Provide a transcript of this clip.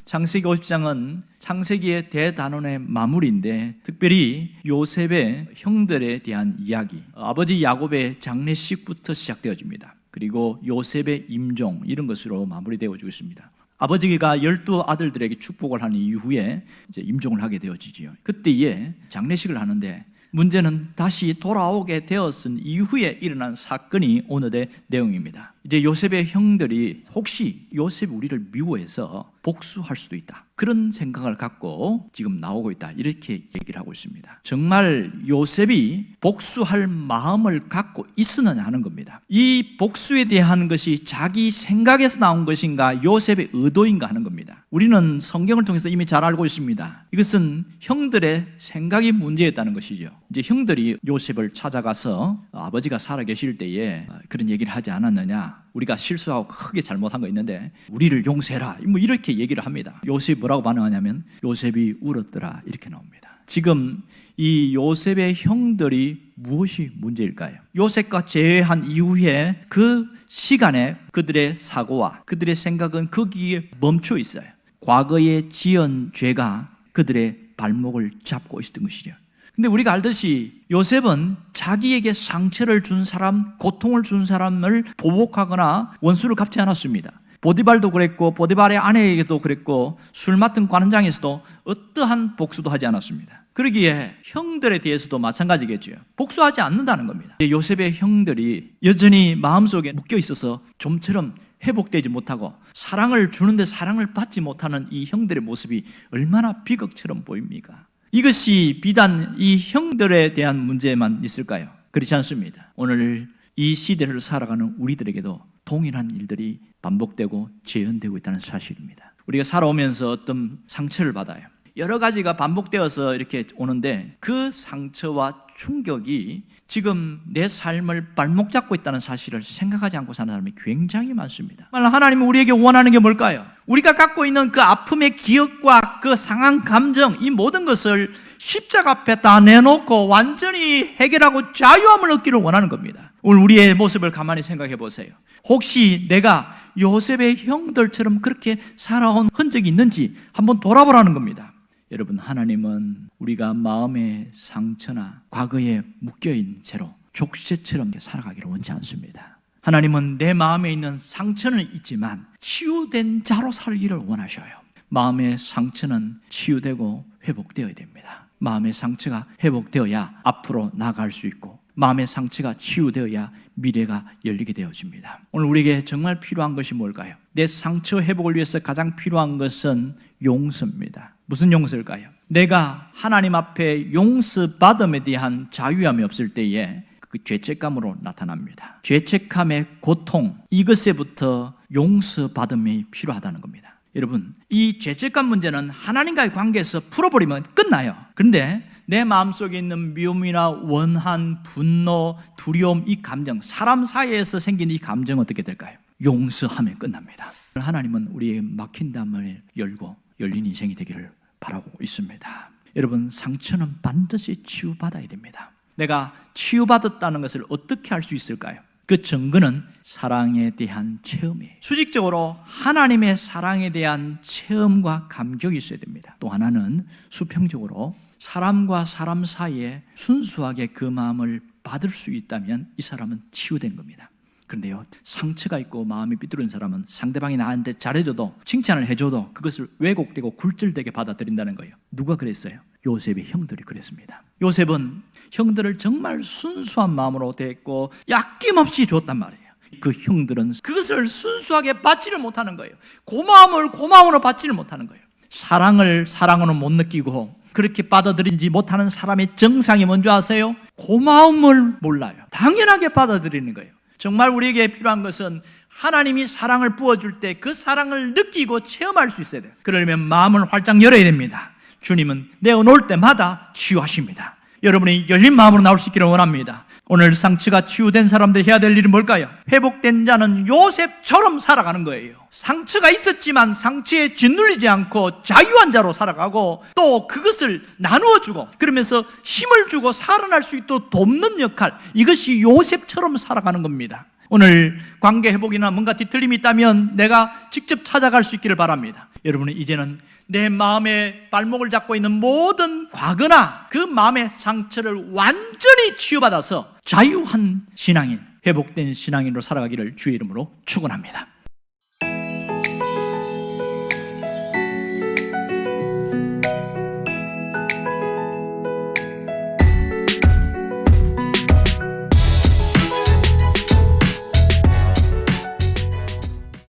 창세기 50장은 창세기의 대단원의 마무리인데 특별히 요셉의 형들에 대한 이야기, 아버지 야곱의 장례식부터 시작되어집니다. 그리고 요셉의 임종 이런 것으로 마무리되어지고 있습니다. 아버지가 12아들들에게 축복을 한 이후에 이제 임종을 하게 되어지지요. 그때에 장례식을 하는데 문제는 다시 돌아오게 되었은 이후에 일어난 사건이 오늘의 내용입니다. 이제 요셉의 형들이 혹시 요셉이 우리를 미워해서 복수할 수도 있다, 그런 생각을 갖고 지금 나오고 있다, 이렇게 얘기를 하고 있습니다. 정말 요셉이 복수할 마음을 갖고 있었느냐 하는 겁니다. 이 복수에 대한 것이 자기 생각에서 나온 것인가 요셉의 의도인가 하는 겁니다. 우리는 성경을 통해서 이미 잘 알고 있습니다. 이것은 형들의 생각이 문제였다는 것이죠. 이제 형들이 요셉을 찾아가서 아버지가 살아계실 때에 그런 얘기를 하지 않았느냐, 우리가 실수하고 크게 잘못한 거 있는데 우리를 용서해라, 뭐 이렇게 얘기를 합니다. 요셉이 뭐라고 반응하냐면 요셉이 울었더라, 이렇게 나옵니다. 지금 이 요셉의 형들이 무엇이 문제일까요? 요셉과 재회한 이후에 그 시간에 그들의 사고와 그들의 생각은 거기에 멈춰 있어요. 과거에 지은 죄가 그들의 발목을 잡고 있었던 것이죠. 근데 우리가 알듯이 요셉은 자기에게 상처를 준 사람, 고통을 준 사람을 보복하거나 원수를 갚지 않았습니다. 보디발도 그랬고 보디발의 아내에게도 그랬고 술 맡은 관원장에서도 어떠한 복수도 하지 않았습니다. 그러기에 형들에 대해서도 마찬가지겠죠. 복수하지 않는다는 겁니다. 요셉의 형들이 여전히 마음속에 묶여 있어서 좀처럼 회복되지 못하고 사랑을 주는데 사랑을 받지 못하는 이 형들의 모습이 얼마나 비극처럼 보입니까? 이것이 비단 이 형들에 대한 문제만 있을까요? 그렇지 않습니다. 오늘 이 시대를 살아가는 우리들에게도 동일한 일들이 반복되고 재현되고 있다는 사실입니다. 우리가 살아오면서 어떤 상처를 받아요. 여러 가지가 반복되어서 이렇게 오는데 그 상처와 충격이 지금 내 삶을 발목 잡고 있다는 사실을 생각하지 않고 사는 사람이 굉장히 많습니다. 하나님은 우리에게 원하는 게 뭘까요? 우리가 갖고 있는 그 아픔의 기억과 그 상한 감정, 이 모든 것을 십자가 앞에 다 내놓고 완전히 해결하고 자유함을 얻기를 원하는 겁니다. 오늘 우리의 모습을 가만히 생각해 보세요. 혹시 내가 요셉의 형들처럼 그렇게 살아온 흔적이 있는지 한번 돌아보라는 겁니다. 여러분, 하나님은 우리가 마음의 상처나 과거에 묶여있는 채로 족쇄처럼 살아가기를 원치 않습니다. 하나님은 내 마음에 있는 상처는 있지만 치유된 자로 살기를 원하셔요. 마음의 상처는 치유되고 회복되어야 됩니다. 마음의 상처가 회복되어야 앞으로 나아갈 수 있고 마음의 상처가 치유되어야 미래가 열리게 되어집니다. 오늘 우리에게 정말 필요한 것이 뭘까요? 내 상처 회복을 위해서 가장 필요한 것은 용서입니다. 무슨 용서일까요? 내가 하나님 앞에 용서받음에 대한 자유함이 없을 때에 그 죄책감으로 나타납니다. 죄책감의 고통, 이것에부터 용서받음이 필요하다는 겁니다. 여러분, 이 죄책감 문제는 하나님과의 관계에서 풀어버리면 끝나요. 그런데 내 마음속에 있는 미움이나 원한, 분노, 두려움, 이 감정, 사람 사이에서 생긴 이 감정은 어떻게 될까요? 용서하면 끝납니다. 하나님은 우리의 막힌 담을 열고 열린 인생이 되기를 바라고 있습니다. 여러분, 상처는 반드시 치유받아야 됩니다. 내가 치유받았다는 것을 어떻게 알 수 있을까요? 그 증거는 사랑에 대한 체험이에요. 수직적으로 하나님의 사랑에 대한 체험과 감격이 있어야 됩니다. 또 하나는 수평적으로 사람과 사람 사이에 순수하게 그 마음을 받을 수 있다면 이 사람은 치유된 겁니다. 그런데요, 상처가 있고 마음이 삐뚤은 사람은 상대방이 나한테 잘해줘도 칭찬을 해줘도 그것을 왜곡되고 굴절되게 받아들인다는 거예요. 누가 그랬어요? 요셉의 형들이 그랬습니다. 요셉은 형들을 정말 순수한 마음으로 대했고 아낌없이 줬단 말이에요. 그 형들은 그것을 순수하게 받지를 못하는 거예요. 고마움을 고마움으로 받지를 못하는 거예요. 사랑을 사랑으로 못 느끼고 그렇게 받아들이지 못하는 사람의 정상이 뭔지 아세요? 고마움을 몰라요. 당연하게 받아들이는 거예요. 정말 우리에게 필요한 것은 하나님이 사랑을 부어줄 때 그 사랑을 느끼고 체험할 수 있어야 돼요. 그러려면 마음을 활짝 열어야 됩니다. 주님은 내어놓을 때마다 치유하십니다. 여러분이 열린 마음으로 나올 수 있기를 원합니다. 오늘 상처가 치유된 사람들 해야 될 일은 뭘까요? 회복된 자는 요셉처럼 살아가는 거예요. 상처가 있었지만 상처에 짓눌리지 않고 자유한 자로 살아가고 또 그것을 나누어주고 그러면서 힘을 주고 살아날 수 있도록 돕는 역할, 이것이 요셉처럼 살아가는 겁니다. 오늘 관계 회복이나 뭔가 뒤틀림이 있다면 내가 직접 찾아갈 수 있기를 바랍니다. 여러분은 이제는 내 마음의 발목을 잡고 있는 모든 과거나 그 마음의 상처를 완전히 치유받아서 자유한 신앙인, 회복된 신앙인으로 살아가기를 주의 이름으로 축원합니다.